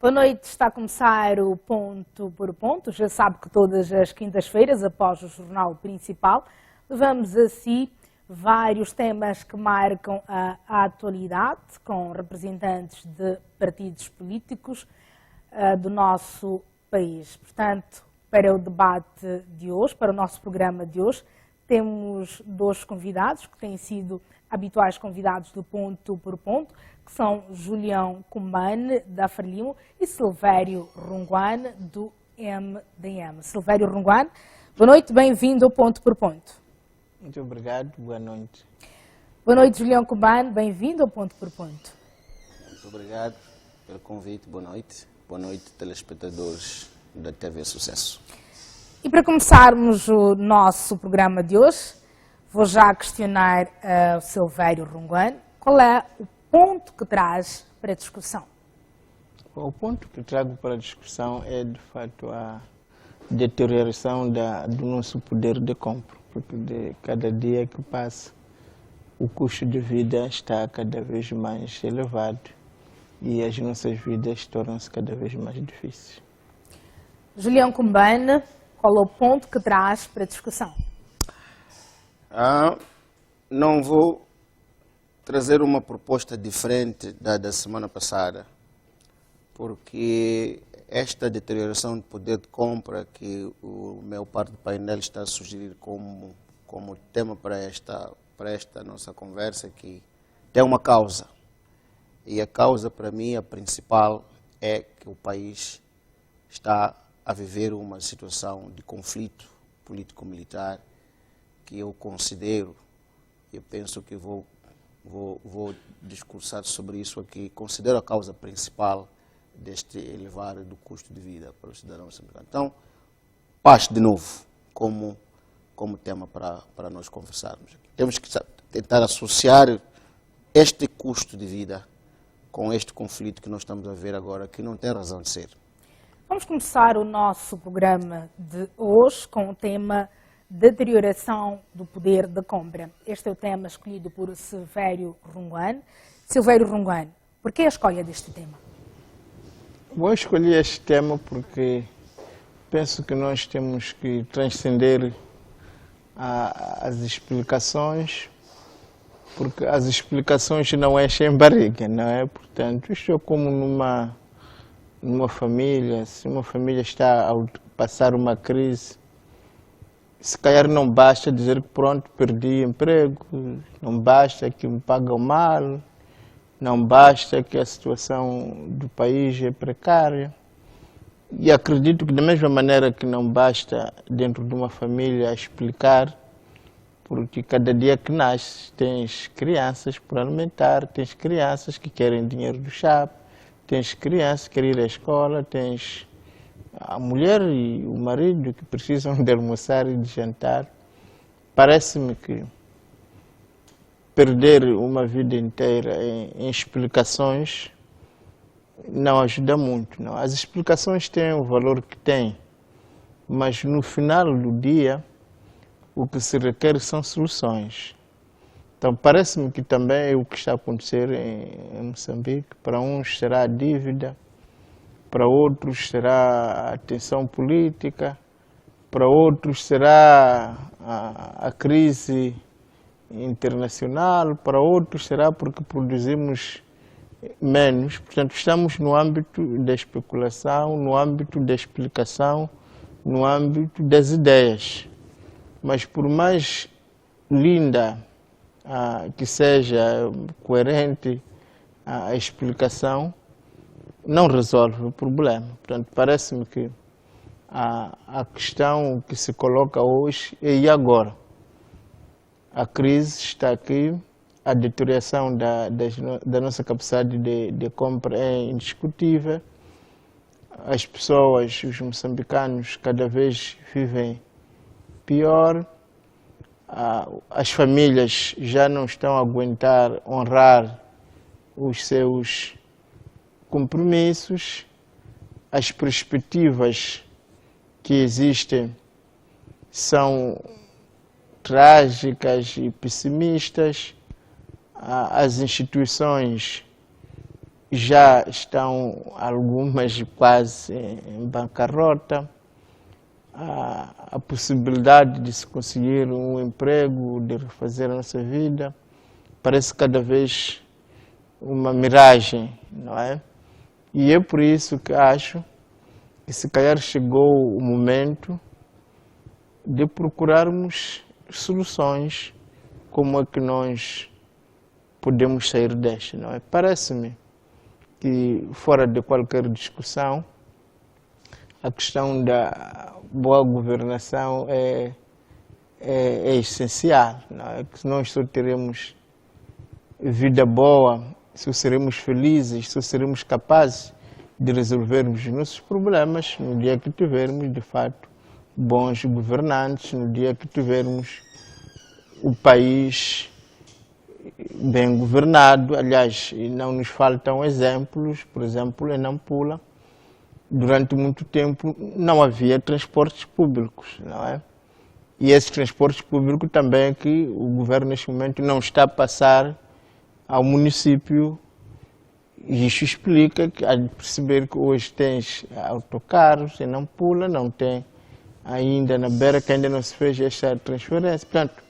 Boa noite, está a começar o Ponto por Ponto. Já sabe que todas as quintas-feiras, após o jornal principal, levamos a si vários temas que marcam a atualidade, com representantes de partidos políticos do nosso país. Portanto, para o debate de hoje, para o nosso programa de hoje, temos dois convidados que têm sido habituais convidados do Ponto por Ponto, que são Julião Cumbane, da Frelimo, e Silvério Runguane, do MDM. Silvério Runguane, boa noite, bem-vindo ao Ponto por Ponto. Muito obrigado, boa noite. Boa noite, Julião Cumbane, bem-vindo ao Ponto por Ponto. Muito obrigado pelo convite, boa noite. Boa noite, telespectadores da TV Sucesso. E para começarmos o nosso programa de hoje, vou já questionar o Silvério Runguane, qual é o ponto que traz para a discussão? O ponto que trago para a discussão é, de fato, a deterioração do nosso poder de compra, porque de cada dia que passa, o custo de vida está cada vez mais elevado e as nossas vidas tornam-se cada vez mais difíceis. Julião Cumbane, qual é o ponto que traz para a discussão? Não vou trazer uma proposta diferente da semana passada, porque esta deterioração do poder de compra que o meu par de painel está a sugerir como tema para esta nossa conversa, que tem uma causa. E a causa, para mim, a principal, é que o país está a viver uma situação de conflito político-militar que eu considero, eu penso que vou discursar sobre isso aqui, considero a causa principal deste elevado do custo de vida para os cidadãos americanos. Então, paz de novo como tema para nós conversarmos aqui. Temos que tentar associar este custo de vida com este conflito que nós estamos a ver agora, que não tem razão de ser. Vamos começar o nosso programa de hoje com o tema deterioração do poder de compra. Este é o tema escolhido por Silvério Runguane. Silvério Runguane, por que a escolha deste tema? Vou escolher este tema porque penso que nós temos que transcender as explicações, porque as explicações não enchem barriga, não é? Portanto, isto é como numa família, se uma família está a passar uma crise, se calhar não basta dizer que pronto, perdi emprego, não basta que me pagam mal, não basta que a situação do país é precária. E acredito que da mesma maneira que não basta dentro de uma família explicar, porque cada dia que nasce tens crianças por alimentar, tens crianças que querem dinheiro do chapa, tens crianças que querem ir à escola, tens a mulher e o marido que precisam de almoçar e de jantar. Parece-me que perder uma vida inteira em explicações não ajuda muito. Não. As explicações têm o valor que têm, mas no final do dia o que se requer são soluções. Então parece-me que também é o que está a acontecer em Moçambique. Para uns será a dívida, para outros será a tensão política, para outros será a crise internacional, para outros será porque produzimos menos. Portanto, estamos no âmbito da especulação, no âmbito da explicação, no âmbito das ideias. Mas por mais linda que seja, coerente a explicação, não resolve o problema. Portanto, parece-me que a questão que se coloca hoje é e agora? A crise está aqui, a deterioração da nossa capacidade de compra é indiscutível. As pessoas, os moçambicanos, cada vez vivem pior. As famílias já não estão a aguentar honrar os seus compromissos, as perspectivas que existem são trágicas e pessimistas, as instituições já estão algumas quase em bancarrota. A possibilidade de se conseguir um emprego, de refazer a nossa vida, parece cada vez uma miragem, não é? E é por isso que acho que se calhar chegou o momento de procurarmos soluções, como é que nós podemos sair desta, não é? Parece-me que, fora de qualquer discussão, a questão da boa governação é essencial, não é? Que nós só teremos vida boa, se seremos felizes, se seremos capazes de resolvermos os nossos problemas no dia que tivermos, de fato, bons governantes, no dia que tivermos o país bem governado. Aliás, não nos faltam exemplos, por exemplo, em Nampula, durante muito tempo não havia transportes públicos, não é? E esses transportes públicos também que o governo neste momento não está a passar ao município. E isso explica que há de perceber que hoje tens autocarros em Nampula, não tem ainda na Beira, que ainda não se fez esta transferência. Portanto,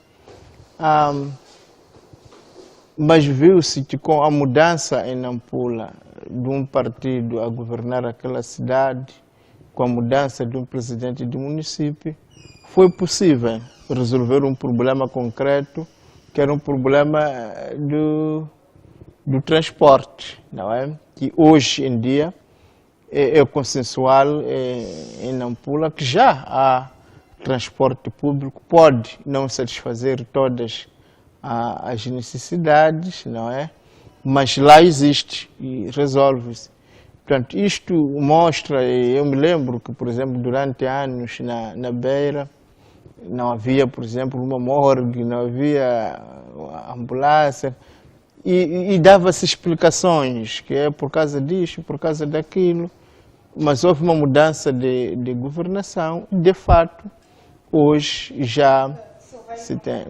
mas viu-se que com a mudança em Nampula de um partido a governar aquela cidade, com a mudança de um presidente do município, foi possível resolver um problema concreto, que era um problema do transporte, não é? Que hoje em dia é consensual em Nampula, que já há transporte público, pode não satisfazer todas as necessidades, não é? Mas lá existe e resolve-se. Portanto, isto mostra, eu me lembro que, por exemplo, durante anos na Beira, não havia, por exemplo, uma morgue, não havia ambulância, e dava-se explicações, que é por causa disso, por causa daquilo, mas houve uma mudança de governação, de fato, hoje já se tem.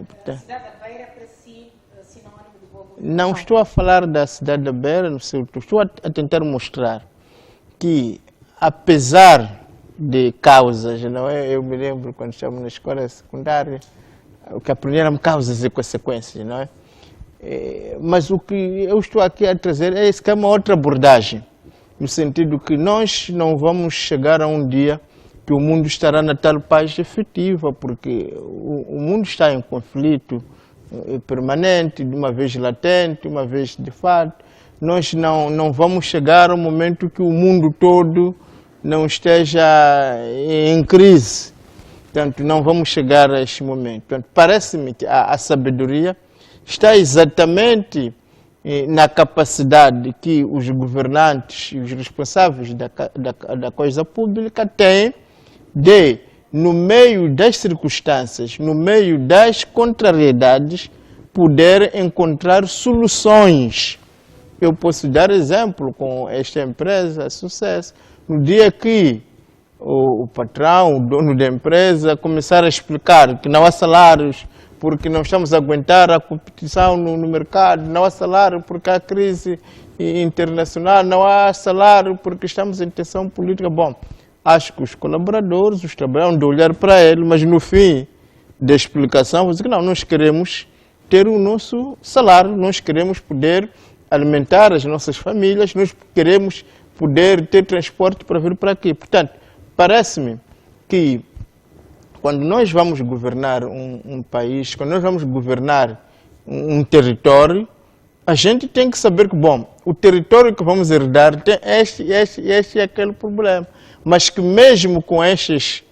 Não estou a falar da cidade da Beira, estou a tentar mostrar que, apesar de causas, não é? Eu me lembro quando estávamos na escola secundária, o que aprendi eram causas e consequências, não é? Mas o que eu estou aqui a trazer é uma outra abordagem, no sentido que nós não vamos chegar a um dia que o mundo estará na tal paz efetiva, porque o mundo está em conflito permanente, de uma vez latente, uma vez de fato. Nós não vamos chegar ao momento que o mundo todo não esteja em crise. Portanto, não vamos chegar a este momento. Portanto, parece-me que a sabedoria está exatamente na capacidade que os governantes e os responsáveis da coisa pública têm de, no meio das circunstâncias, no meio das contrariedades, poder encontrar soluções. Eu posso dar exemplo com esta empresa, Sucesso. No dia que o patrão, o dono da empresa, começar a explicar que não há salários porque não estamos a aguentar a competição no mercado, não há salário porque há crise internacional, não há salário porque estamos em tensão política. Bom, acho que os colaboradores, os trabalhadores, de olhar para ele, mas no fim da explicação, vão dizer que não, nós queremos ter o nosso salário, nós queremos poder alimentar as nossas famílias, nós queremos poder ter transporte para vir para aqui. Portanto, parece-me que quando nós vamos governar um país, quando nós vamos governar um território, a gente tem que saber que, bom, o território que vamos herdar tem este e aquele problema. Mas que mesmo com estes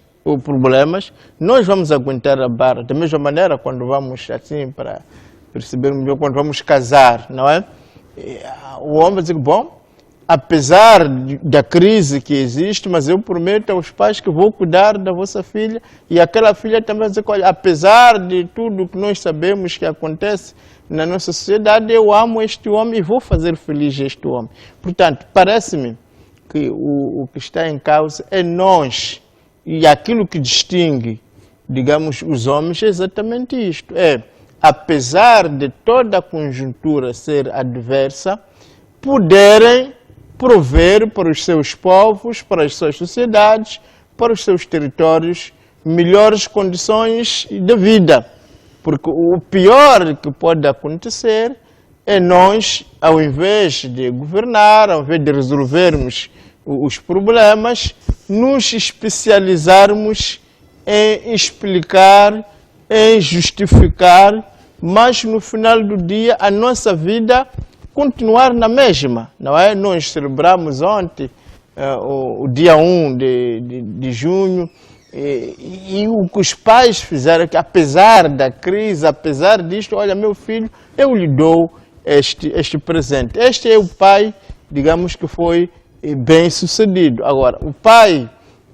problemas, nós vamos aguentar a barra. Da mesma maneira, quando vamos, assim, para perceber melhor, quando vamos casar, não é? O homem diz, bom, apesar da crise que existe, mas eu prometo aos pais que vou cuidar da vossa filha, e aquela filha também vai dizer, olha, apesar de tudo que nós sabemos que acontece na nossa sociedade, eu amo este homem e vou fazer feliz este homem. Portanto, parece-me que o que está em causa é nós, e aquilo que distingue, digamos, os homens é exatamente isto, apesar de toda a conjuntura ser adversa, poderem prover para os seus povos, para as suas sociedades, para os seus territórios, melhores condições de vida. Porque o pior que pode acontecer é nós, ao invés de governar, ao invés de resolvermos os problemas, nos especializarmos em explicar, em justificar, mas no final do dia a nossa vida continuar na mesma, não é? Nós celebramos ontem o dia 1 de junho e o que os pais fizeram, que apesar da crise, apesar disto, olha, meu filho, eu lhe dou este presente. Este é o pai, digamos, que foi bem sucedido. Agora, o pai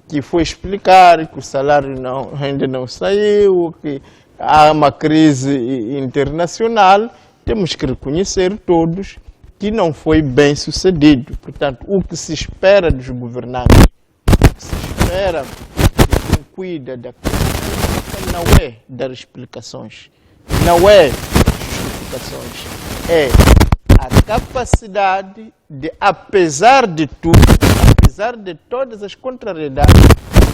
que foi explicar que o salário ainda não saiu, que há uma crise internacional, temos que reconhecer todos que não foi bem sucedido. Portanto, o que se espera dos governantes, o que se espera de quem cuida da crise, não é dar explicações, não é justificações, é a capacidade de, apesar de tudo, apesar de todas as contrariedades,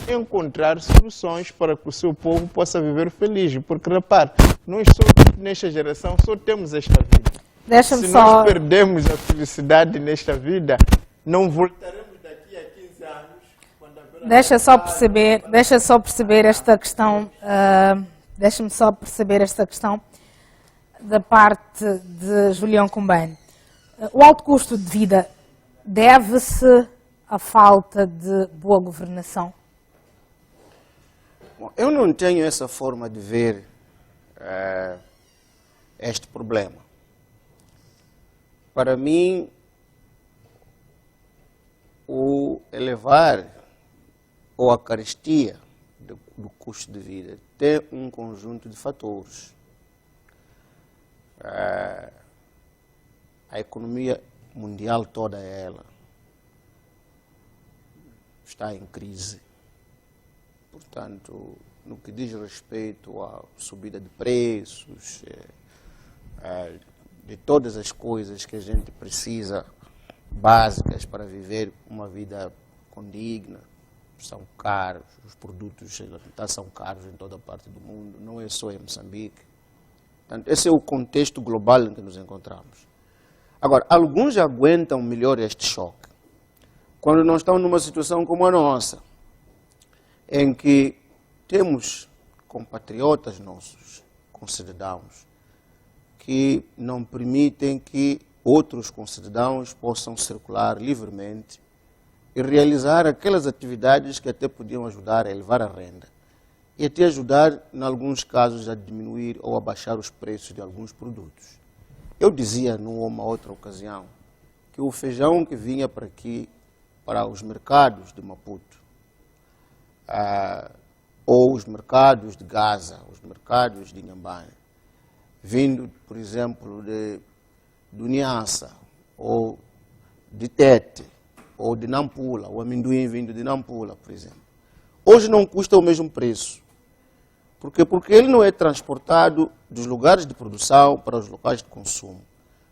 encontrar soluções para que o seu povo possa viver feliz. Porque, repare, nós nesta geração só temos esta vida. Se nós perdemos a felicidade nesta vida, não voltaremos daqui a 15 anos. Deixa só perceber esta questão. Deixa-me só perceber esta questão da parte de Julião Cumbane. O alto custo de vida deve-se à falta de boa governação? Bom, eu não tenho essa forma de ver este problema. Para mim, o elevar ou a carestia do custo de vida tem um conjunto de fatores. A economia mundial toda ela está em crise. Portanto, no que diz respeito à subida de preços, de todas as coisas que a gente precisa, básicas para viver uma vida condigna, são caros, os produtos são caros em toda parte do mundo, não é só em Moçambique. Portanto, esse é o contexto global em que nos encontramos. Agora, alguns aguentam melhor este choque quando não estão numa situação como a nossa, em que temos compatriotas nossos, concidadãos, que não permitem que outros concidadãos possam circular livremente e realizar aquelas atividades que até podiam ajudar a elevar a renda e até ajudar, em alguns casos, a diminuir ou a baixar os preços de alguns produtos. Eu dizia, numa outra ocasião, que o feijão que vinha para aqui, para os mercados de Maputo, ou os mercados de Gaza, os mercados de Inhambane, vindo, por exemplo, do Niassa, ou de Tete, ou de Nampula, o amendoim vindo de Nampula, por exemplo. Hoje não custa o mesmo preço. Por quê? Porque ele não é transportado dos lugares de produção para os locais de consumo,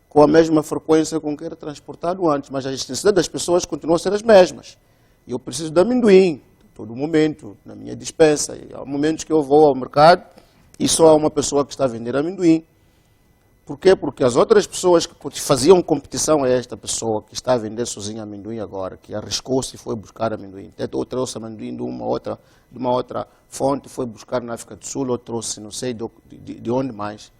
com a mesma frequência com que era transportado antes, mas a necessidade das pessoas continua a ser as mesmas. E eu preciso de amendoim, todo momento, na minha despensa. E há momentos que eu vou ao mercado e só há uma pessoa que está a vender amendoim. Por quê? Porque as outras pessoas que faziam competição a esta pessoa que está a vender sozinha amendoim agora, que arriscou-se e foi buscar amendoim, ou trouxe amendoim de uma outra fonte, foi buscar na África do Sul, ou trouxe não sei de onde mais.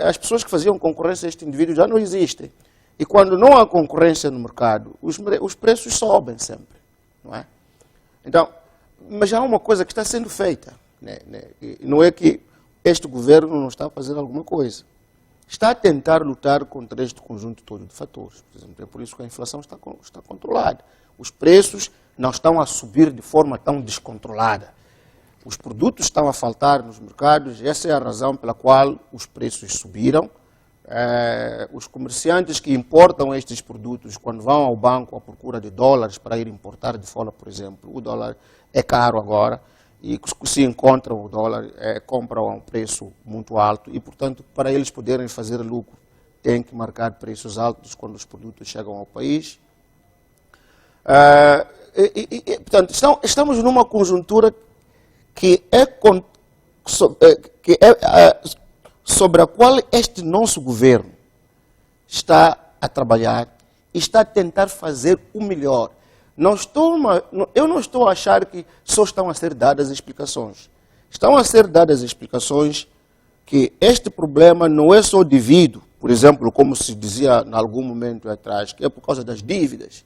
As pessoas que faziam concorrência a este indivíduo já não existem. E quando não há concorrência no mercado, os preços sobem sempre, não é? Então, mas há uma coisa que está sendo feita, né? Não é que este governo não está a fazer alguma coisa. Está a tentar lutar contra este conjunto todo de fatores. Por exemplo, é por isso que a inflação está controlada. Os preços não estão a subir de forma tão descontrolada. Os produtos estão a faltar nos mercados, essa é a razão pela qual os preços subiram. Os comerciantes que importam estes produtos, quando vão ao banco à procura de dólares para ir importar de fora, por exemplo, o dólar é caro agora, e se encontram o dólar, compram a um preço muito alto, e, portanto, para eles poderem fazer lucro, têm que marcar preços altos quando os produtos chegam ao país, Portanto, estamos numa conjuntura que sobre a qual este nosso governo está a trabalhar e está a tentar fazer o melhor. Eu não estou a achar que só estão a ser dadas explicações. Estão a ser dadas explicações que este problema não é só devido, por exemplo, como se dizia em algum momento atrás, que é por causa das dívidas.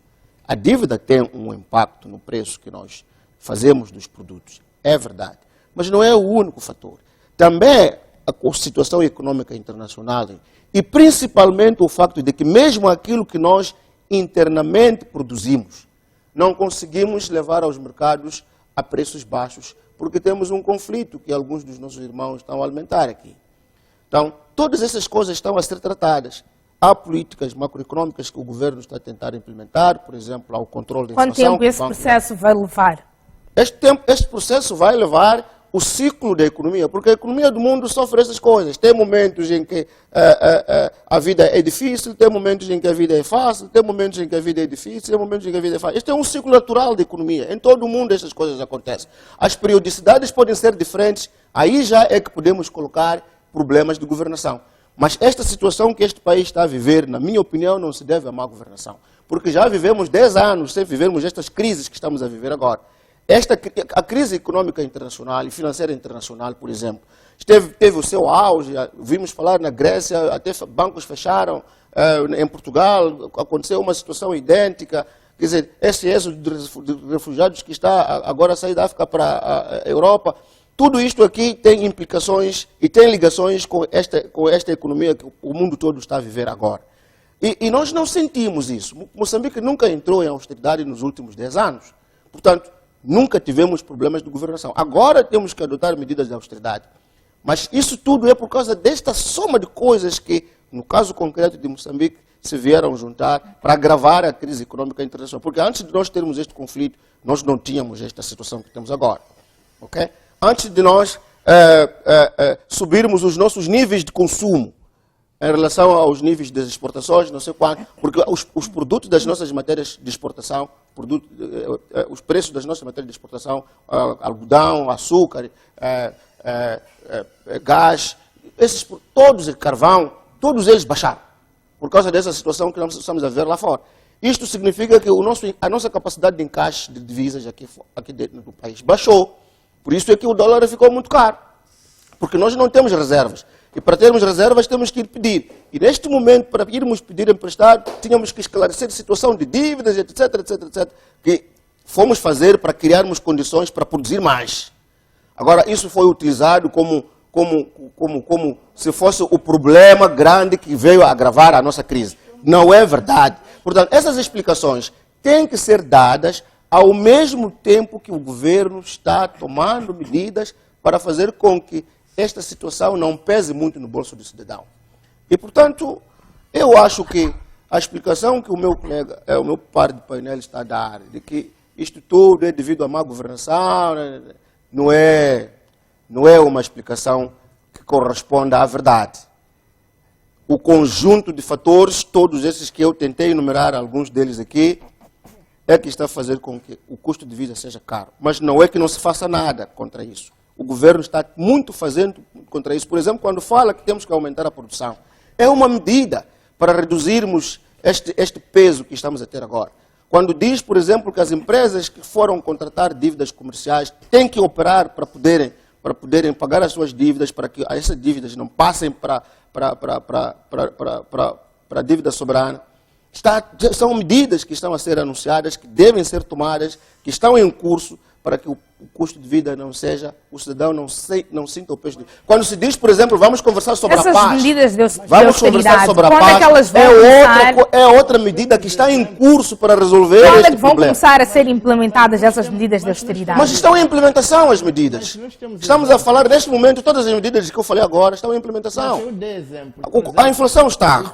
A dívida tem um impacto no preço que nós fazemos dos produtos, é verdade. Mas não é o único fator. Também a situação econômica internacional e principalmente o facto de que mesmo aquilo que nós internamente produzimos, não conseguimos levar aos mercados a preços baixos, porque temos um conflito que alguns dos nossos irmãos estão a alimentar aqui. Então, todas essas coisas estão a ser tratadas. Há políticas macroeconômicas que o governo está a tentar implementar, por exemplo, ao controle da inflação. Quanto tempo esse processo vai levar? Este processo vai levar o ciclo da economia, porque a economia do mundo sofre essas coisas. Tem momentos em que a vida é difícil, tem momentos em que a vida é fácil, tem momentos em que a vida é difícil, tem momentos em que a vida é fácil. Este é um ciclo natural da economia. Em todo o mundo essas coisas acontecem. As periodicidades podem ser diferentes, aí já é que podemos colocar problemas de governação. Mas esta situação que este país está a viver, na minha opinião, não se deve à má governação. Porque já vivemos 10 anos sem vivermos estas crises que estamos a viver agora. A crise econômica internacional e financeira internacional, por exemplo, teve o seu auge, vimos falar na Grécia, até bancos fecharam, em Portugal aconteceu uma situação idêntica, quer dizer, esse êxodo de refugiados que está agora a sair da África para a Europa, tudo isto aqui tem implicações e tem ligações com esta economia que o mundo todo está a viver agora. E nós não sentimos isso. Moçambique nunca entrou em austeridade nos últimos 10 anos, portanto, nunca tivemos problemas de governação. Agora temos que adotar medidas de austeridade. Mas isso tudo é por causa desta soma de coisas que, no caso concreto de Moçambique, se vieram juntar para agravar a crise econômica internacional. Porque antes de nós termos este conflito, nós não tínhamos esta situação que temos agora. Okay? Antes de nós subirmos os nossos níveis de consumo em relação aos níveis das exportações, não sei quanto, porque os produtos das nossas matérias de exportação, os preços das nossas matérias de exportação, algodão, açúcar, gás, carvão, todos eles baixaram, por causa dessa situação que nós estamos a ver lá fora. Isto significa que a nossa capacidade de encaixe de divisas aqui dentro do país baixou, por isso é que o dólar ficou muito caro, porque nós não temos reservas. E para termos reservas temos que ir pedir. E neste momento, para irmos pedir emprestado, tínhamos que esclarecer a situação de dívidas, etc, etc, etc, que fomos fazer para criarmos condições para produzir mais. Agora, isso foi utilizado como se fosse o problema grande que veio a agravar a nossa crise. Não é verdade. Portanto, essas explicações têm que ser dadas ao mesmo tempo que o governo está tomando medidas para fazer com que esta situação não pese muito no bolso do cidadão. E, portanto, eu acho que a explicação que o meu colega, o meu par de painel está a dar, de que isto tudo é devido à má governação, não é uma explicação que corresponda à verdade. O conjunto de fatores, todos esses que eu tentei enumerar, alguns deles aqui, é que está a fazer com que o custo de vida seja caro. Mas não é que não se faça nada contra isso. O governo está muito fazendo contra isso. Por exemplo, quando fala que temos que aumentar a produção, é uma medida para reduzirmos este peso que estamos a ter agora. Quando diz, por exemplo, que as empresas que foram contratar dívidas comerciais têm que operar para poderem pagar as suas dívidas, para que essas dívidas não passem para a dívida soberana. São medidas que estão a ser anunciadas, que devem ser tomadas, que estão em curso, para que o custo de vida não seja, o cidadão não sinta o peso de... Quando se diz, por exemplo, vamos conversar sobre essas a paz. Medidas de vamos conversar sobre a quando paz. É que elas vão é outra medida que está em curso para resolver este problema. Quando é que vão começar a ser implementadas essas medidas de austeridade? Mas estão em implementação as medidas. Estamos a falar, neste momento, todas as medidas que eu falei agora estão em implementação. A inflação está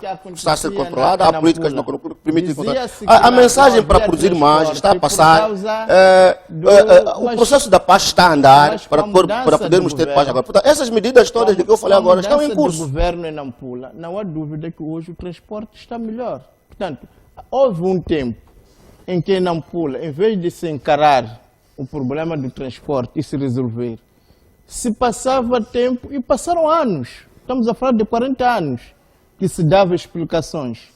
a ser controlada, há políticas que permitem controlar. A mensagem para produzir mais está a passar. O processo da paz está a andar para podermos ter paz agora. Portanto, essas medidas todas de que eu falei agora estão em curso. O governo em Nampula, não há dúvida que hoje o transporte está melhor. Portanto, houve um tempo em quem não pula, em vez de se encarar o problema do transporte e se resolver, se passava tempo, e passaram anos, estamos a falar de 40 anos, que se dava explicações.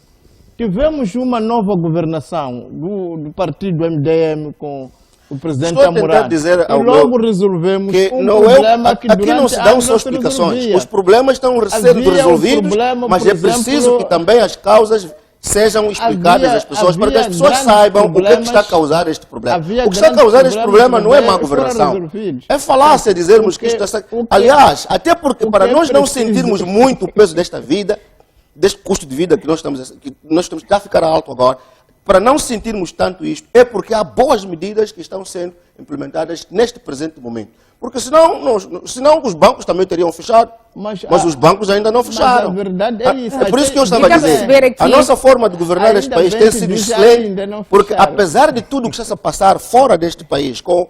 Tivemos uma nova governação do partido MDM com o presidente Amurano, e logo resolvemos problema que aqui não se dão só explicações. Os problemas estão sendo resolvidos, mas é preciso que também as causas sejam explicadas às pessoas, para que as pessoas saibam o que está a causar este problema. O que está a causar este problema não é má governação. É falácia dizermos que isto está... Aliás, até porque para nós não sentirmos muito o peso desta vida, deste custo de vida que nós estamos a ficar alto agora, para não sentirmos tanto isto, é porque há boas medidas que estão sendo implementadas neste presente momento. Porque senão os bancos também teriam fechado, mas os bancos ainda não fecharam. Mas a verdade é isso. É por isso que eu estava a dizer, a nossa forma de governar este país tem sido excelente, porque apesar de tudo o que está a passar fora deste país, com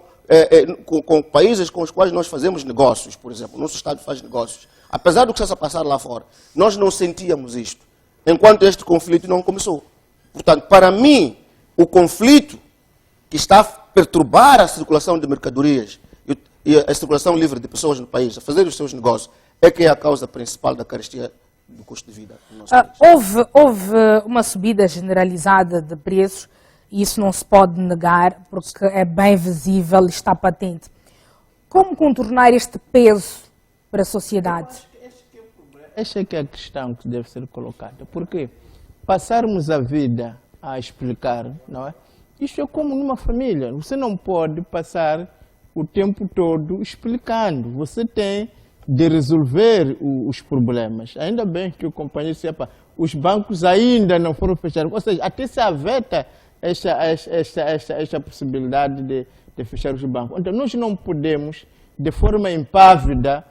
países com os quais nós fazemos negócios, por exemplo, o nosso Estado faz negócios, apesar do que está a passar lá fora, nós não sentíamos isto, enquanto este conflito não começou. Portanto, para mim, o conflito que está a perturbar a circulação de mercadorias e a circulação livre de pessoas no país, a fazer os seus negócios, é que é a causa principal da carestia do custo de vida no nosso país. Houve uma subida generalizada de preços, e isso não se pode negar, porque é bem visível e está patente. Como contornar este peso para a sociedade? Esta é que é a questão que deve ser colocada. Porque passarmos a vida a explicar, não é? Isto é como numa família. Você não pode passar o tempo todo explicando. Você tem de resolver os problemas. Ainda bem que o companheiro disse, os bancos ainda não foram fechados. Ou seja, até se aveta esta possibilidade de fechar os bancos. Então, nós não podemos, de forma impávida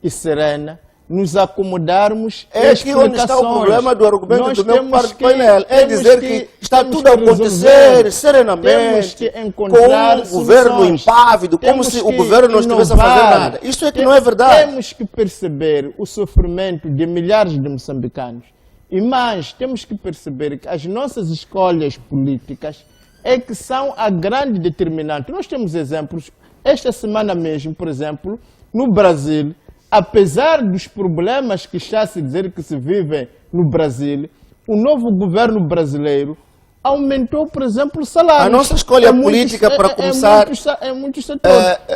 e serena, nos acomodarmos É aqui onde está o problema do argumento do meu parte painel. É dizer que está tudo a acontecer serenamente, com um governo impávido, como se o governo não estivesse a fazer nada. Isso é que não é verdade. Temos que perceber o sofrimento de milhares de moçambicanos. E mais, temos que perceber que as nossas escolhas políticas é que são a grande determinante. Nós temos exemplos, esta semana mesmo, por exemplo, no Brasil, apesar dos problemas que está a se dizer que se vivem no Brasil, o novo governo brasileiro aumentou, por exemplo, o salário. A nossa escolha política, para começar... É muito setor.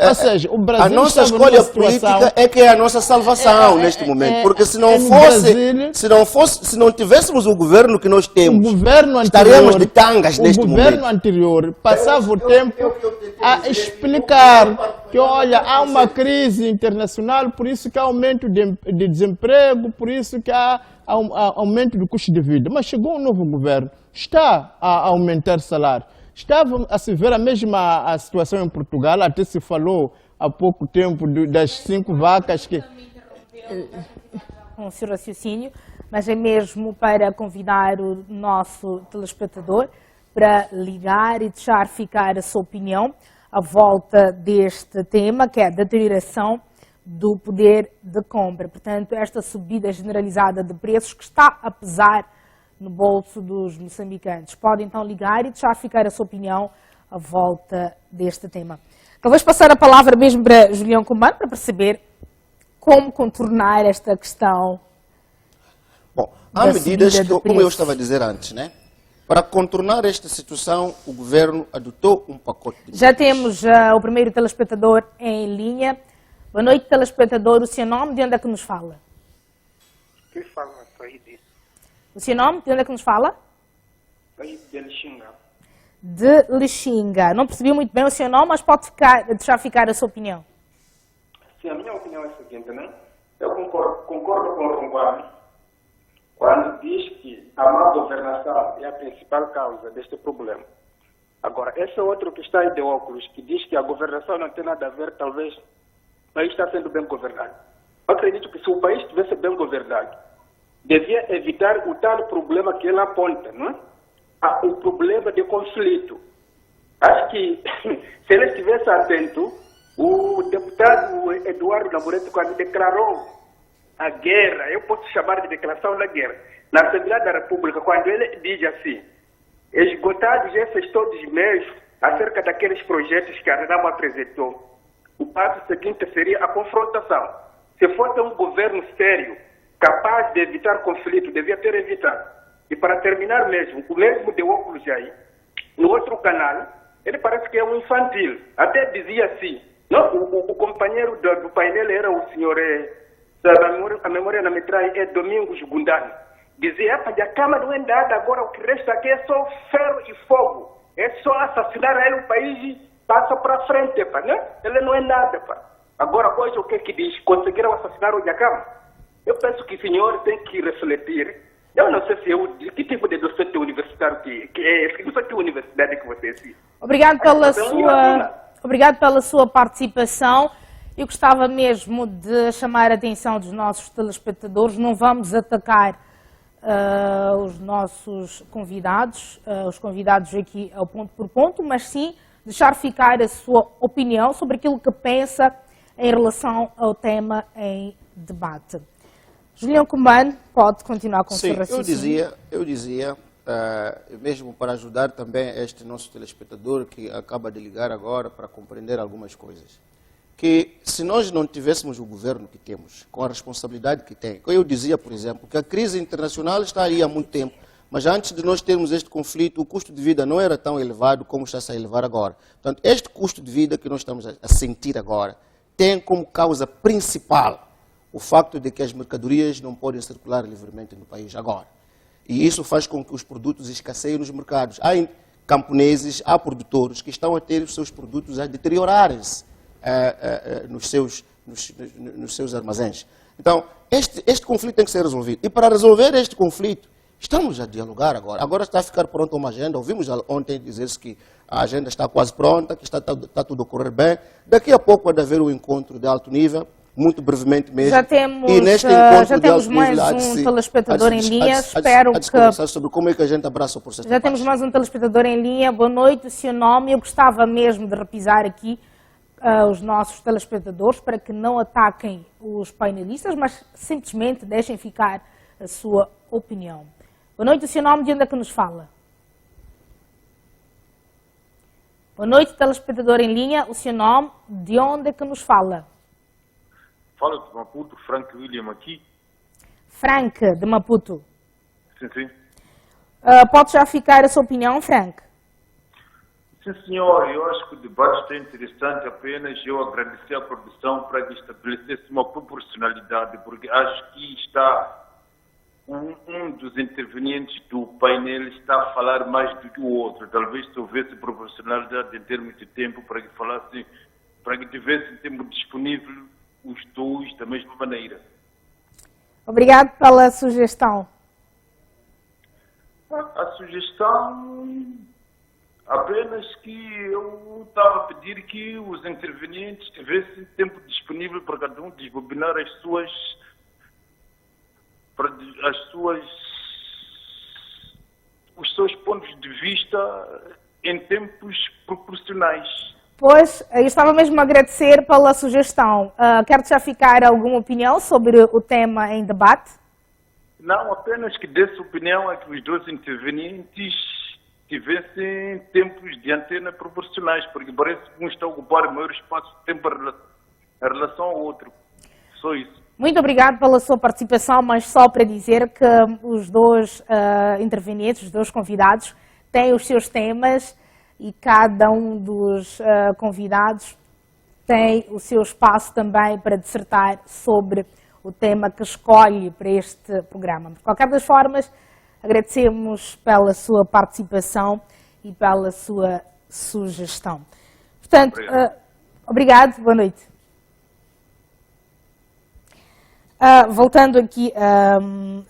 Ou seja, o Brasil... A nossa escolha política é que é a nossa salvação neste momento. Porque se não tivéssemos o governo que nós temos, estaríamos de tangas neste momento. O governo anterior passava o tempo a explicar que, olha, há uma crise internacional, por isso que há aumento de desemprego, por isso que há aumento do custo de vida. Mas chegou um novo governo, está a aumentar salário. Estava a se ver a mesma situação em Portugal, até se falou há pouco tempo das 5 vacas que... Com o seu raciocínio, mas é mesmo para convidar o nosso telespectador para ligar e deixar ficar a sua opinião à volta deste tema, que é a deterioração do poder de compra. Portanto, esta subida generalizada de preços que está a pesar no bolso dos moçambicanos. Pode então ligar e deixar ficar a sua opinião à volta deste tema. Talvez passar a palavra mesmo para Julião Comando para perceber como contornar esta questão. Bom, há medidas que, como eu estava a dizer antes, né? Para contornar esta situação, o governo adotou um pacote de medidas. Já temos o primeiro telespectador em linha. Boa noite, telespectador. O seu nome, de onde é que nos fala? Que fala, Saíde? O seu nome, de onde é que nos fala? Saíde de Lixinga. De Lixinga. Não percebi muito bem o seu nome, mas pode deixar ficar a sua opinião. Sim, a minha opinião é a seguinte, né? Eu concordo com o Ronguano quando diz que a má governação é a principal causa deste problema. Agora, esse outro que está aí de óculos, que diz que a governação não tem nada a ver, talvez o país está sendo bem governado. Eu acredito que se o país estivesse bem governado, devia evitar o tal problema que ele aponta, não é? O problema de conflito. Acho que se ele estivesse atento, o deputado Eduardo Namoreto, quando declarou a guerra, eu posso chamar de declaração da guerra, na Assembleia da República, quando ele diz assim, Esgotados esses todos os meios acerca daqueles projetos que a Renamo apresentou, o passo seguinte seria a confrontação. Se fosse um governo sério, capaz de evitar conflito, devia ter evitado. E para terminar mesmo, o mesmo de óculos aí, no outro canal, ele parece que é um infantil. Até dizia assim, não, o companheiro do painel era o senhor, a memória não me trai, é Domingos Gundani. Dizia, a cama não é nada, agora o que resta aqui é só ferro e fogo. É só assassinar ele, o país passa para frente, pá, né? Ele não é nada, pá. Agora, hoje, o que é que diz? Conseguiram assassinar o Jacama? Eu penso que o senhor tem que refletir. Eu não sei se que tipo de docente universitário que é que universidade que você é. Obrigado pela sua participação. Eu gostava mesmo de chamar a atenção dos nossos telespectadores. Não vamos atacar os nossos convidados, os convidados aqui ao ponto por ponto, mas sim deixar ficar a sua opinião sobre aquilo que pensa em relação ao tema em debate. Julião Comano, pode continuar com o seu raciocínio. Eu dizia, mesmo para ajudar também este nosso telespectador que acaba de ligar agora para compreender algumas coisas, que se nós não tivéssemos o governo que temos, com a responsabilidade que tem, eu dizia, por exemplo, que a crise internacional está aí há muito tempo, mas antes de nós termos este conflito, o custo de vida não era tão elevado como está a elevar agora. Portanto, este custo de vida que nós estamos a sentir agora tem como causa principal o facto de que as mercadorias não podem circular livremente no país agora. E isso faz com que os produtos escasseiem nos mercados. Há camponeses, há produtores que estão a ter os seus produtos a deteriorarem-se nos seus armazéns. Então, este conflito tem que ser resolvido. E para resolver este conflito, estamos a dialogar agora. Agora está a ficar pronta uma agenda. Ouvimos ontem dizer-se que a agenda está quase pronta, que está tudo a correr bem. Daqui a pouco vai haver um encontro de alto nível, muito brevemente mesmo. Já temos mais um telespectador em linha. Espero que... sobre como é que a gente abraça o processo. Já temos mais um telespectador em linha. Boa noite, o seu nome. Eu gostava mesmo de repisar aqui os nossos telespectadores para que não ataquem os painelistas, mas simplesmente deixem ficar a sua opinião. Boa noite, o seu nome, de onde é que nos fala? Boa noite, telespectador em linha, o seu nome, de onde é que nos fala? Fala de Maputo, Frank William aqui. Frank, de Maputo. Sim, sim. Pode já ficar a sua opinião, Frank? Sim, senhor. Eu acho que o debate está interessante, apenas eu agradecer a produção para que estabelecesse uma proporcionalidade, porque acho que está um dos intervenientes do painel está a falar mais do que o outro. Talvez se houvesse proporcionalidade em termos de tempo para que falasse, para que tivesse tempo disponível os dois da mesma maneira. Obrigado pela sugestão. A sugestão, apenas que eu estava a pedir que os intervenientes tivessem tempo disponível para cada um desbobinar os seus pontos de vista em tempos proporcionais. Pois, eu estava mesmo a agradecer pela sugestão. Quer já ficar alguma opinião sobre o tema em debate? Não, apenas que desse opinião a que os dois intervenientes tivessem tempos de antena proporcionais, porque parece que um está a ocupar o maior espaço de tempo em relação ao outro. Só isso. Muito obrigado pela sua participação, mas só para dizer que os dois intervenientes, os dois convidados, têm os seus temas e cada um dos convidados tem o seu espaço também para dissertar sobre o tema que escolhe para este programa. De qualquer das formas, agradecemos pela sua participação e pela sua sugestão. Portanto, obrigado, boa noite. Voltando aqui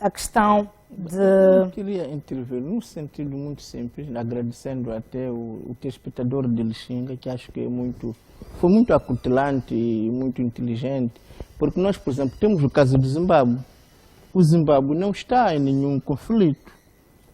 à questão de... Eu queria intervir num sentido muito simples, agradecendo até o telespectador de Lixinga, que acho que foi muito acutilante e muito inteligente, porque nós, por exemplo, temos o caso do Zimbábue. O Zimbábue não está em nenhum conflito,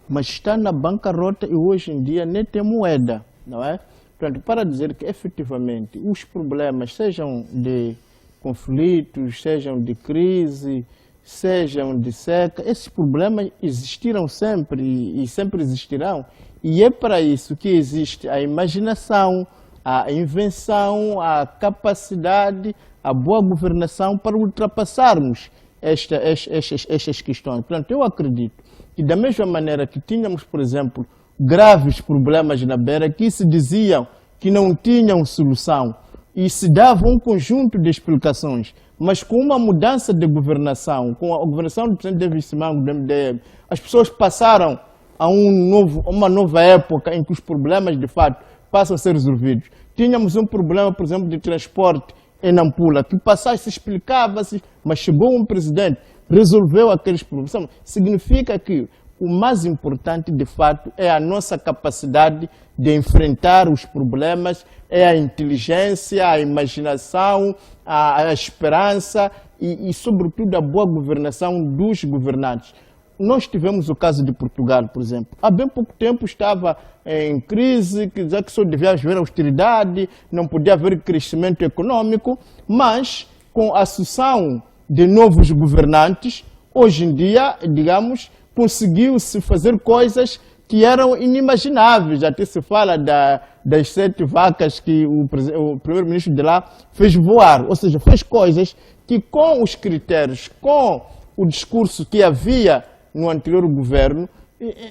mas está na bancarrota e hoje em dia nem tem moeda, não é? Portanto, para dizer que efetivamente os problemas, sejam de conflitos, sejam de crise, sejam de seca, esses problemas existiram sempre e sempre existirão. E é para isso que existe a imaginação, a invenção, a capacidade, a boa governação para ultrapassarmos estas questões. Portanto, eu acredito que da mesma maneira que tínhamos, por exemplo, graves problemas na beira que se diziam que não tinham solução e se dava um conjunto de explicações, mas com uma mudança de governação, com a governação do presidente David Simango do MDM, as pessoas passaram a uma nova época em que os problemas, de fato, passam a ser resolvidos. Tínhamos um problema, por exemplo, de transporte em Nampula, que se explicava-se, mas chegou um presidente, resolveu aqueles problemas. Significa que o mais importante, de fato, é a nossa capacidade de enfrentar os problemas, é a inteligência, a imaginação, a esperança e, sobretudo, a boa governação dos governantes. Nós tivemos o caso de Portugal, por exemplo. Há bem pouco tempo estava em crise, que dizia que só devia haver austeridade, não podia haver crescimento econômico, mas com a assunção de novos governantes, hoje em dia, digamos, conseguiu-se fazer coisas que eram inimagináveis. Até se fala das 7 vacas que o primeiro-ministro de lá fez voar, ou seja, fez coisas que com os critérios, com o discurso que havia no anterior governo,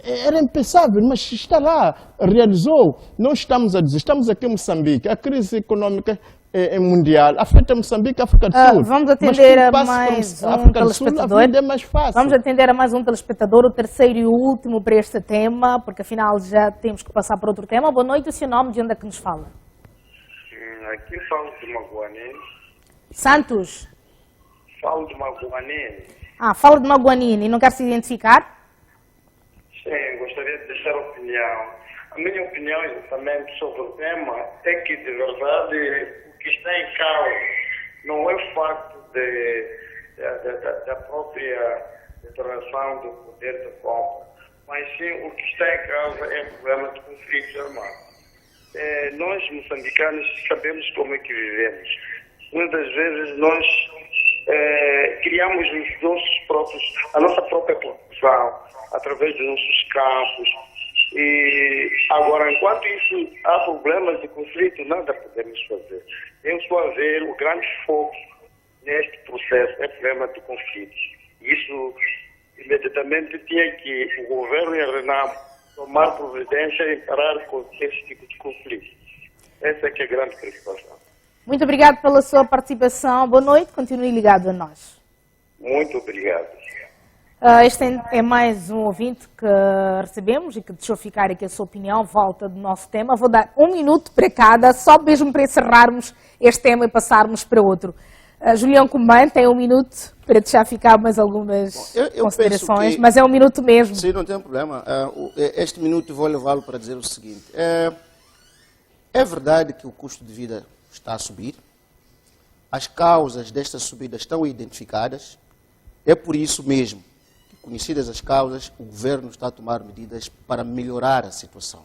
era impensável, mas está lá, realizou. Não estamos a dizer, estamos aqui em Moçambique, a crise econômica é mundial, afeta Moçambique e África do Sul. Vamos atender a mais um telespectador. É mais fácil. Vamos atender a mais um telespectador, o terceiro e o último para este tema, porque afinal já temos que passar para outro tema. Boa noite, o seu nome, de onde é que nos fala? Aqui falo de Maguanene. Santos? Falo de Maguanene. Fala de Maguanene e não quer se identificar? Sim, gostaria de deixar a opinião. A minha opinião exatamente sobre o tema é que, de verdade, o que está em causa não é o facto da própria determinação do poder de compra, mas sim o que está em causa é o problema de conflitos armados. Nós, moçambicanos, sabemos como é que vivemos. Muitas vezes nós criamos a nossa própria produção através dos nossos campos. E agora, enquanto isso há problemas de conflito, nada podemos fazer. Eu estou a ver o grande foco neste processo é o problema de conflitos. Isso imediatamente tinha que o governo e a RENAM tomar providência e parar com esse tipo de conflito. Essa é que é a grande preocupação. Muito obrigado pela sua participação. Boa noite, continue ligado a nós. Muito obrigado. Este é mais um ouvinte que recebemos e que deixou ficar aqui a sua opinião, volta do nosso tema. Vou dar 1 minuto para cada, só mesmo para encerrarmos este tema e passarmos para outro. Julião Comando tem 1 minuto para deixar ficar mais algumas considerações, mas é 1 minuto mesmo. Sim, não tem problema. Este minuto vou levá-lo para dizer o seguinte. É verdade que o custo de vida está a subir. As causas desta subida estão identificadas. É por isso mesmo, conhecidas as causas, o governo está a tomar medidas para melhorar a situação.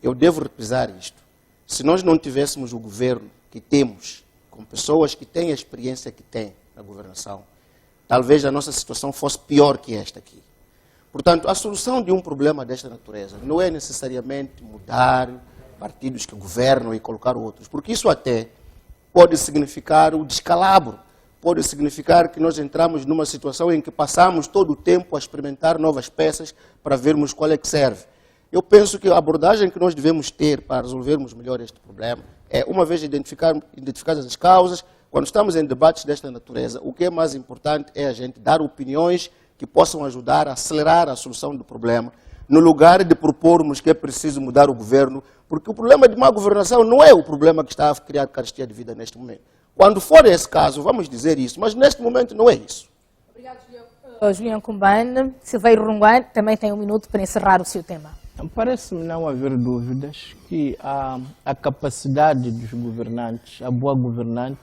Eu devo reprisar isto. Se nós não tivéssemos o governo que temos, com pessoas que têm a experiência que têm na governação, talvez a nossa situação fosse pior que esta aqui. Portanto, a solução de um problema desta natureza não é necessariamente mudar partidos que governam e colocar outros, porque isso até pode significar o descalabro. Pode significar que nós entramos numa situação em que passamos todo o tempo a experimentar novas peças para vermos qual é que serve. Eu penso que a abordagem que nós devemos ter para resolvermos melhor este problema é, uma vez identificadas as causas, quando estamos em debates desta natureza, o que é mais importante é a gente dar opiniões que possam ajudar a acelerar a solução do problema, no lugar de propormos que é preciso mudar o governo, porque o problema de má governação não é o problema que está a criar carestia de vida neste momento. Quando for esse caso, vamos dizer isso, mas neste momento não é isso. Obrigado, Julião Cumbane. Silveiro Runguan também tem 1 minuto para encerrar o seu tema. Parece-me não haver dúvidas que a capacidade dos governantes, a boa governante,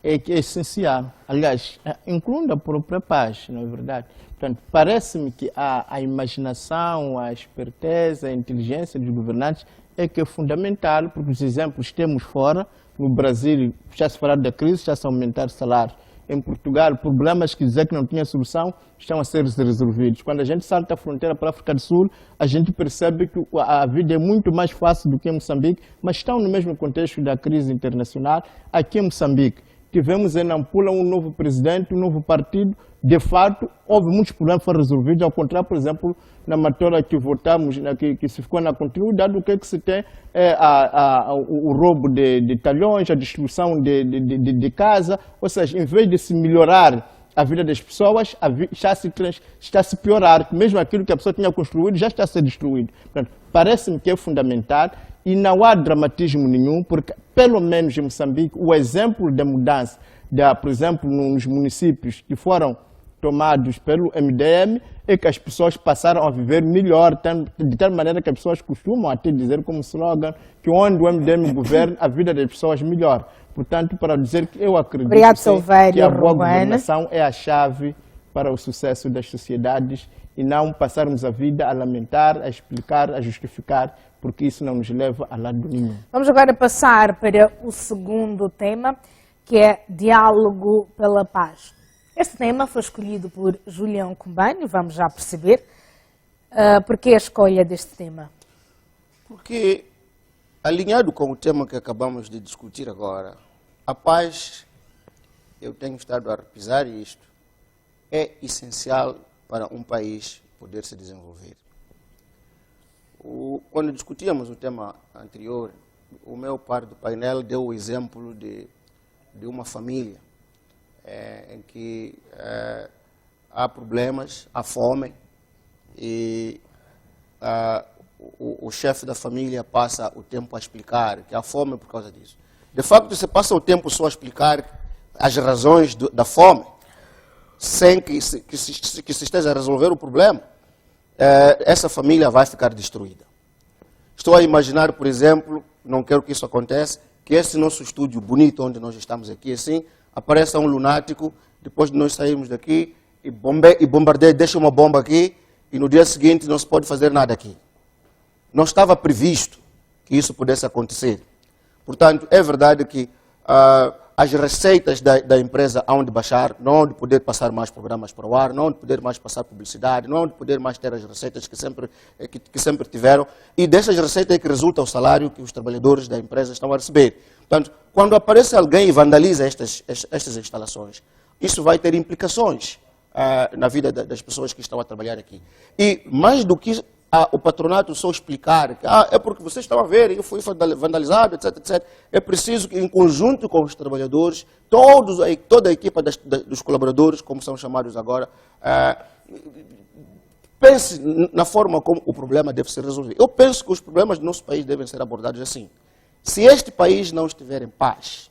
é essencial. Aliás, incluindo a própria paz, não é verdade? Portanto, parece-me que a imaginação, a esperteza, a inteligência dos governantes é que é fundamental, porque os exemplos temos fora. No Brasil, já se falar da crise, já se aumentar salários. em Portugal, problemas que dizer que não tinha solução, estão a ser resolvidos. Quando a gente salta a fronteira para a África do Sul, a gente percebe que a vida é muito mais fácil do que em Moçambique, mas estão no mesmo contexto da crise internacional. Aqui em Moçambique, tivemos em Nampula um novo presidente, um novo partido. De fato, houve muitos problemas que foram resolvidos, ao contrário, por exemplo, na matéria que votamos, que se ficou na continuidade, o que se tem é o roubo de talhões, a destruição de casa, ou seja, em vez de se melhorar a vida das pessoas, está a se piorar, mesmo aquilo que a pessoa tinha construído já está a ser destruído. Portanto, parece-me que é fundamental e não há dramatismo nenhum, porque pelo menos em Moçambique o exemplo da mudança, por exemplo, nos municípios que foram tomados pelo MDM, é que as pessoas passaram a viver melhor, de tal maneira que as pessoas costumam até dizer como slogan que onde o MDM governa, a vida das pessoas melhor. Portanto, para dizer que eu acredito que a boa governação é a chave para o sucesso das sociedades e não passarmos a vida a lamentar, a explicar, a justificar, porque isso não nos leva a lado nenhum. Vamos agora passar para o segundo tema, que é diálogo pela paz. Este tema foi escolhido por Julião Cumbani, vamos já perceber. Por que a escolha deste tema? Porque, alinhado com o tema que acabamos de discutir agora, a paz, eu tenho estado a repisar isto, é essencial para um país poder se desenvolver. Quando discutíamos o tema anterior, o meu par do painel deu o exemplo de uma família em que há problemas, há fome e o chefe da família passa o tempo a explicar que há fome por causa disso. De facto, você passa o tempo só a explicar as razões da fome, sem que se esteja a resolver o problema, essa família vai ficar destruída. Estou a imaginar, por exemplo, não quero que isso aconteça, que esse nosso estúdio bonito, onde nós estamos aqui, assim, apareça um lunático, depois de nós sairmos daqui, e bombardeia, deixa uma bomba aqui, e no dia seguinte não se pode fazer nada aqui. Não estava previsto que isso pudesse acontecer. Portanto, é verdade que as receitas da empresa hão de baixar, não hão de poder passar mais programas para o ar, não hão de poder mais passar publicidade, não hão de poder mais ter as receitas que sempre tiveram, e dessas receitas é que resulta o salário que os trabalhadores da empresa estão a receber. Portanto, quando aparece alguém e vandaliza estas instalações, isso vai ter implicações na vida das pessoas que estão a trabalhar aqui. E mais do que o patronato só explicar que é porque vocês estão a ver, eu fui vandalizado, etc, etc. É preciso que, em conjunto com os trabalhadores, toda a equipa dos colaboradores, como são chamados agora, pense na forma como o problema deve ser resolvido. Eu penso que os problemas do nosso país devem ser abordados assim. Se este país não estiver em paz,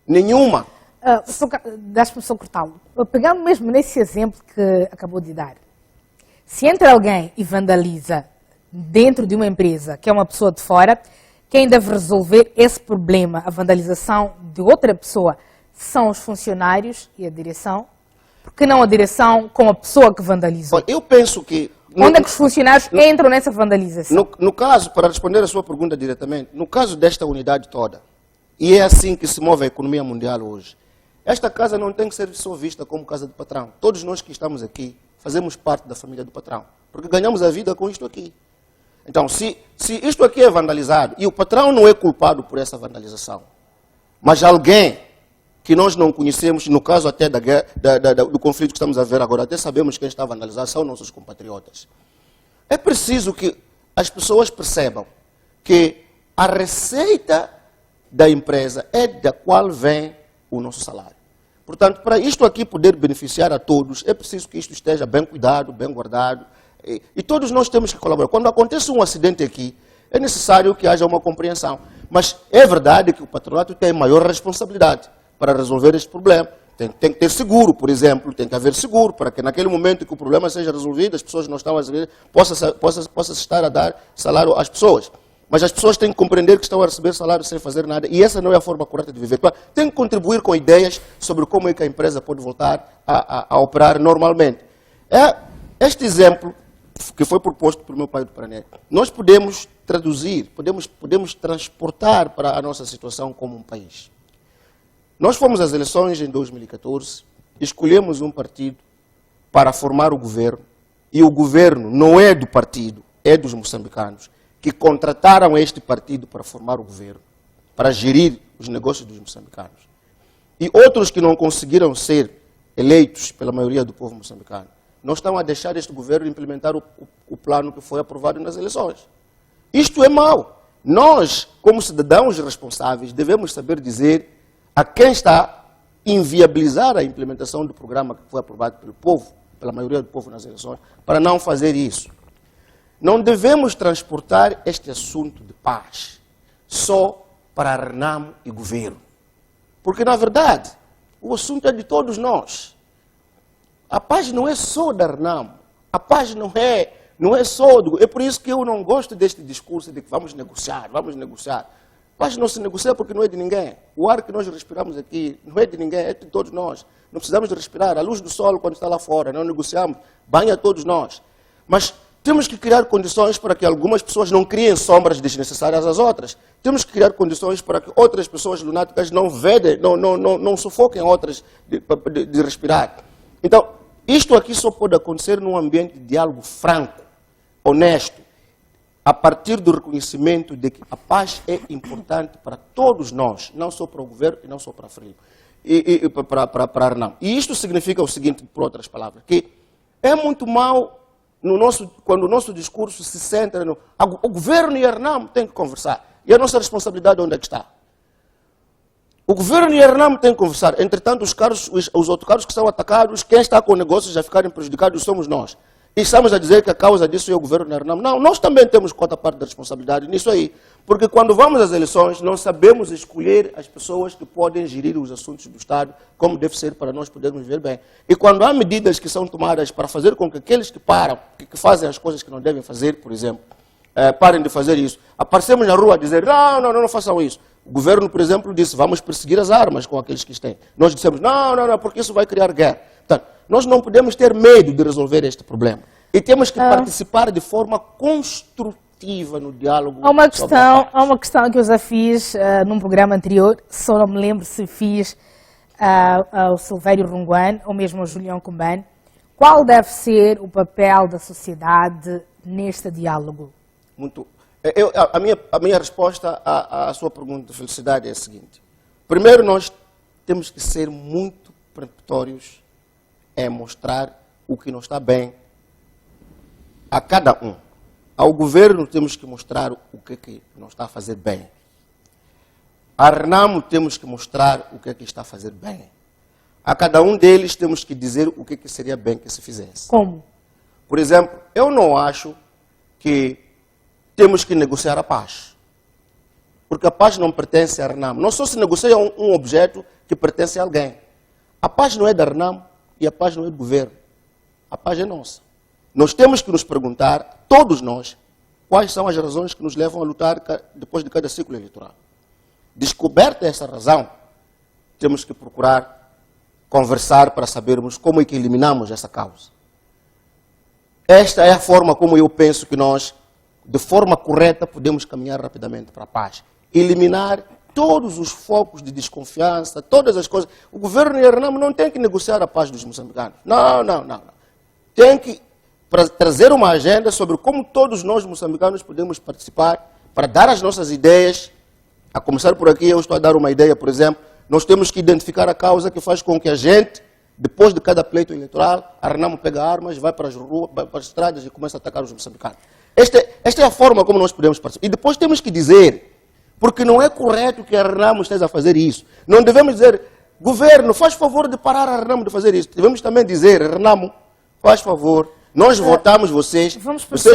nenhuma... Deixa-me só cortá-lo. Pegando mesmo nesse exemplo que acabou de dar, se entra alguém e vandaliza dentro de uma empresa, que é uma pessoa de fora, quem deve resolver esse problema, a vandalização de outra pessoa, são os funcionários e a direção? Porque não a direção com a pessoa que vandalizou? Olha, eu penso que... Onde é que os funcionários entram nessa vandalização? No caso, para responder a sua pergunta diretamente, no caso desta unidade toda, e é assim que se move a economia mundial hoje, esta casa não tem que ser só vista como casa do patrão. Todos nós que estamos aqui fazemos parte da família do patrão, porque ganhamos a vida com isto aqui. Então, se isto aqui é vandalizado, e o patrão não é culpado por essa vandalização, mas alguém que nós não conhecemos, no caso até do conflito que estamos a ver agora, até sabemos quem está a vandalizar, são nossos compatriotas. É preciso que as pessoas percebam que a receita da empresa é da qual vem o nosso salário. Portanto, para isto aqui poder beneficiar a todos, é preciso que isto esteja bem cuidado, bem guardado, e todos nós temos que colaborar. Quando acontece um acidente aqui, é necessário que haja uma compreensão. Mas é verdade que o patronato tem maior responsabilidade para resolver este problema. Tem que ter seguro, por exemplo, tem que haver seguro, para que naquele momento que o problema seja resolvido, as pessoas não estão a resolver, possa estar a dar salário às pessoas. Mas as pessoas têm que compreender que estão a receber salário sem fazer nada, e essa não é a forma correta de viver. Tem que contribuir com ideias sobre como é que a empresa pode voltar a operar normalmente. Este exemplo, que foi proposto pelo meu pai do Paraná, nós podemos traduzir, podemos transportar para a nossa situação como um país. Nós fomos às eleições em 2014, escolhemos um partido para formar o governo, e o governo não é do partido, é dos moçambicanos, que contrataram este partido para formar o governo, para gerir os negócios dos moçambicanos. E outros que não conseguiram ser eleitos pela maioria do povo moçambicano, não estão a deixar este governo implementar o plano que foi aprovado nas eleições. Isto é mau. Nós, como cidadãos responsáveis, devemos saber dizer a quem está a inviabilizar a implementação do programa que foi aprovado pelo povo, pela maioria do povo nas eleições, para não fazer isso. Não devemos transportar este assunto de paz só para a RENAMO e governo. Porque, na verdade, o assunto é de todos nós. A paz não é só da RENAMO. A paz não é só do... É por isso que eu não gosto deste discurso de que vamos negociar, vamos negociar. A paz não se negocia porque não é de ninguém. O ar que nós respiramos aqui não é de ninguém, é de todos nós. Não precisamos de respirar. A luz do sol, quando está lá fora, não negociamos, banha todos nós. Mas temos que criar condições para que algumas pessoas não criem sombras desnecessárias às outras. Temos que criar condições para que outras pessoas lunáticas não vedem, não sufoquem outras de respirar. Então, isto aqui só pode acontecer num ambiente de diálogo franco, honesto, a partir do reconhecimento de que a paz é importante para todos nós, não só para o governo e não só para a FRELIMO, e para a RENAMO. E isto significa o seguinte, por outras palavras, que é muito mau quando o nosso discurso se centra no... O governo e a RENAMO têm que conversar. E a nossa responsabilidade onde é que está? O governo e a RENAMO têm que conversar. Entretanto, os autocarros que são atacados, quem está com negócios a ficarem prejudicados somos nós. E estamos a dizer que a causa disso é o governo e a RENAMO. Não, nós também temos quota parte da responsabilidade nisso aí. Porque quando vamos às eleições, não sabemos escolher as pessoas que podem gerir os assuntos do Estado como deve ser para nós podermos viver bem. E quando há medidas que são tomadas para fazer com que aqueles que param, que fazem as coisas que não devem fazer, por exemplo, parem de fazer isso, aparecemos na rua a dizer, não façam isso. O governo, por exemplo, disse, vamos perseguir as armas com aqueles que têm. Nós dissemos, não, porque isso vai criar guerra. Portanto, nós não podemos ter medo de resolver este problema. E temos que participar de forma construtiva no diálogo. Há uma questão que eu já fiz num programa anterior, só não me lembro se fiz ao Silvério Runguane ou mesmo ao Julião Cumbane. Qual deve ser o papel da sociedade neste diálogo? A minha resposta à sua pergunta de felicidade é a seguinte. Primeiro, nós temos que ser muito peremptórios em mostrar o que não está bem a cada um. Ao governo temos que mostrar o que não está a fazer bem. A RENAMO temos que mostrar o que está a fazer bem. A cada um deles temos que dizer o que seria bem que se fizesse. Como? Por exemplo, eu não acho que temos que negociar a paz. Porque a paz não pertence à RENAMO. Não só se negocia um objeto que pertence a alguém. A paz não é da RENAMO e a paz não é do governo. A paz é nossa. Nós temos que nos perguntar, todos nós, quais são as razões que nos levam a lutar depois de cada ciclo eleitoral. Descoberta essa razão, temos que procurar conversar para sabermos como é que eliminamos essa causa. Esta é a forma como eu penso que nós, de forma correta, podemos caminhar rapidamente para a paz. Eliminar todos os focos de desconfiança, todas as coisas. O governo e a RENAMO não tem que negociar a paz dos moçambicanos. Não. Tem que trazer uma agenda sobre como todos nós moçambicanos podemos participar para dar as nossas ideias. A começar por aqui, eu estou a dar uma ideia, por exemplo, nós temos que identificar a causa que faz com que a gente, depois de cada pleito eleitoral, a RENAMO pega armas, vai para as ruas, vai para as estradas e começa a atacar os moçambicanos. Esta é a forma como nós podemos participar. E depois temos que dizer, porque não é correto que a RENAMO esteja a fazer isso. Não devemos dizer, governo, faz favor de parar a RENAMO de fazer isso. Devemos também dizer, RENAMO, faz favor, nós votamos vocês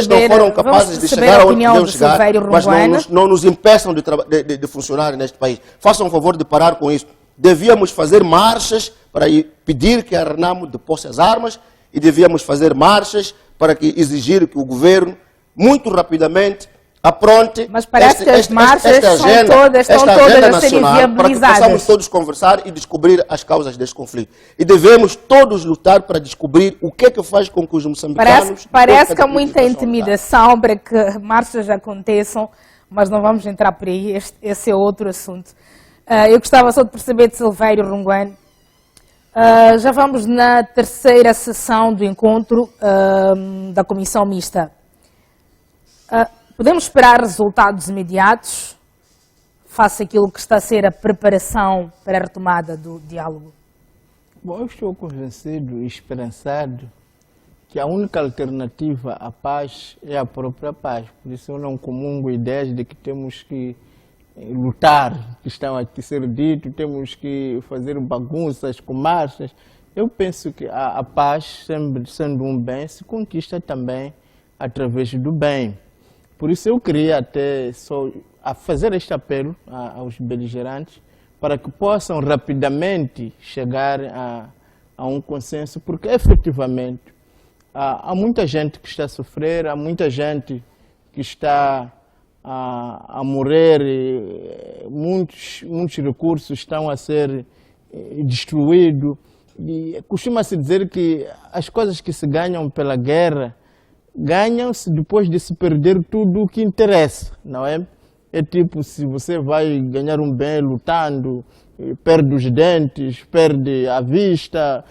não foram capazes de chegar onde devemos chegar, mas não nos impeçam de funcionar neste país. Façam o favor de parar com isso. Devíamos fazer marchas para pedir que a RENAMO deposse as armas e devíamos fazer marchas para exigir que o governo, muito rapidamente, apronte mas parece que as marchas estão todas a serem viabilizadas. Para que possamos todos conversar e descobrir as causas deste conflito. E devemos todos lutar para descobrir o que faz com que os moçambicanos... Parece que há muita intimidação para que marchas aconteçam, mas não vamos entrar por aí, esse é outro assunto. Eu gostava só de perceber de Silvério Runguane. Já vamos na terceira sessão do encontro da Comissão Mista. Podemos esperar resultados imediatos face àquilo que está a ser a preparação para a retomada do diálogo? Bom, eu estou convencido e esperançado que a única alternativa à paz é a própria paz. Por isso eu não comungo ideias de que temos que lutar, que estão aqui a ser dito, temos que fazer bagunças com marchas. Eu penso que a paz, sendo um bem, se conquista também através do bem. Por isso eu queria até só fazer este apelo aos beligerantes para que possam rapidamente chegar a um consenso, porque efetivamente há muita gente que está a sofrer, há muita gente que está a morrer, muitos recursos estão a ser destruídos. E costuma-se dizer que as coisas que se ganham pela guerra ganham-se depois de se perder tudo o que interessa, não é? É tipo, se você vai ganhar um bem lutando, perde os dentes, perde a vista,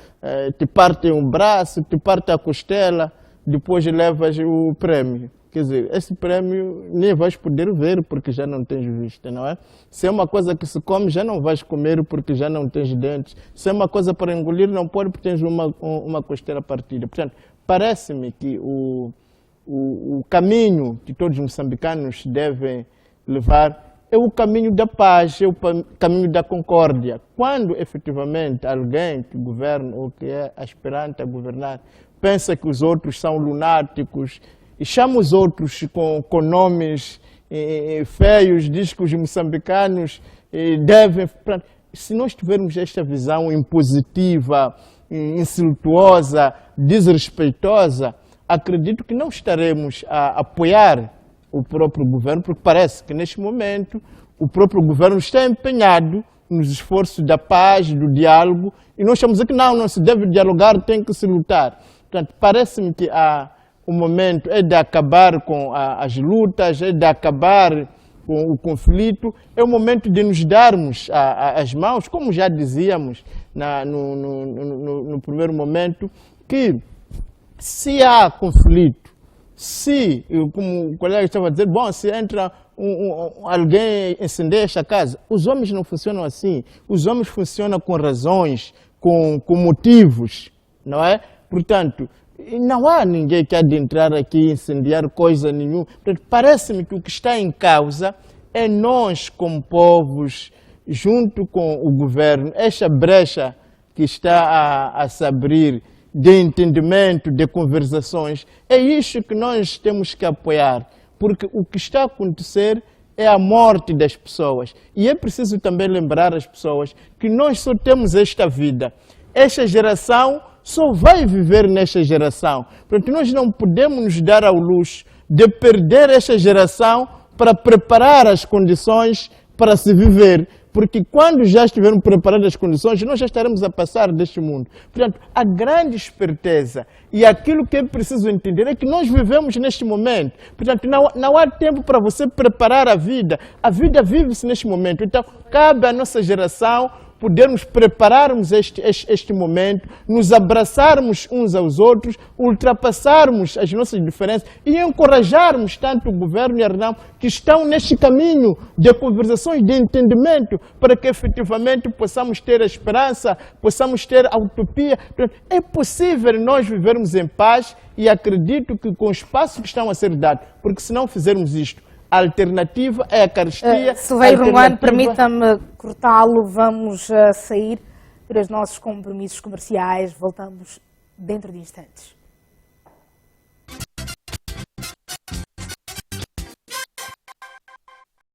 te parte um braço, te parte a costela, depois levas o prêmio. Quer dizer, esse prêmio nem vais poder ver porque já não tens vista, não é? Se é uma coisa que se come, já não vais comer porque já não tens dentes. Se é uma coisa para engolir, não pode porque tens uma costela partida. Portanto, parece-me que o caminho que todos os moçambicanos devem levar é o caminho da paz, é o caminho da concórdia. Quando efetivamente alguém que governa ou que é aspirante a governar pensa que os outros são lunáticos e chama os outros com nomes feios, diz que os moçambicanos devem... Se nós tivermos esta visão impositiva, insultuosa, desrespeitosa, acredito que não estaremos a apoiar o próprio governo, porque parece que neste momento o próprio governo está empenhado nos esforços da paz, do diálogo, e nós estamos a dizer que não se deve dialogar, tem que se lutar. Portanto, parece-me que o momento é de acabar com as lutas, é de acabar com o conflito, é o momento de nos darmos as mãos, como já dizíamos no primeiro momento, que se há conflito, se, como o colega estava a dizer, bom, se entra alguém incendeia esta casa, os homens não funcionam assim, os homens funcionam com razões, com motivos, não é? Portanto, não há ninguém que há de entrar aqui e incendiar coisa nenhuma. Parece-me que o que está em causa é nós, como povos, junto com o governo, esta brecha que está a se abrir de entendimento, de conversações, é isso que nós temos que apoiar, porque o que está a acontecer é a morte das pessoas. E é preciso também lembrar as pessoas que nós só temos esta vida. Esta geração só vai viver nesta geração. Portanto, nós não podemos nos dar ao luxo de perder esta geração para preparar as condições para se viver. Porque quando já estivermos preparadas as condições, nós já estaremos a passar deste mundo. Portanto, a grande esperteza e aquilo que é preciso entender é que nós vivemos neste momento. Portanto, não há tempo para você preparar a vida vive-se neste momento. Então, cabe à nossa geração podermos prepararmos este momento, nos abraçarmos uns aos outros, ultrapassarmos as nossas diferenças e encorajarmos tanto o governo e a RENAM que estão neste caminho de conversações, de entendimento, para que efetivamente possamos ter a esperança, possamos ter a utopia. É possível nós vivermos em paz e acredito que com o espaço que estão a ser dados, porque se não fizermos isto, a alternativa é a carestia. Silvério Runguane, permita-me cortá-lo, vamos sair para os nossos compromissos comerciais, voltamos dentro de instantes.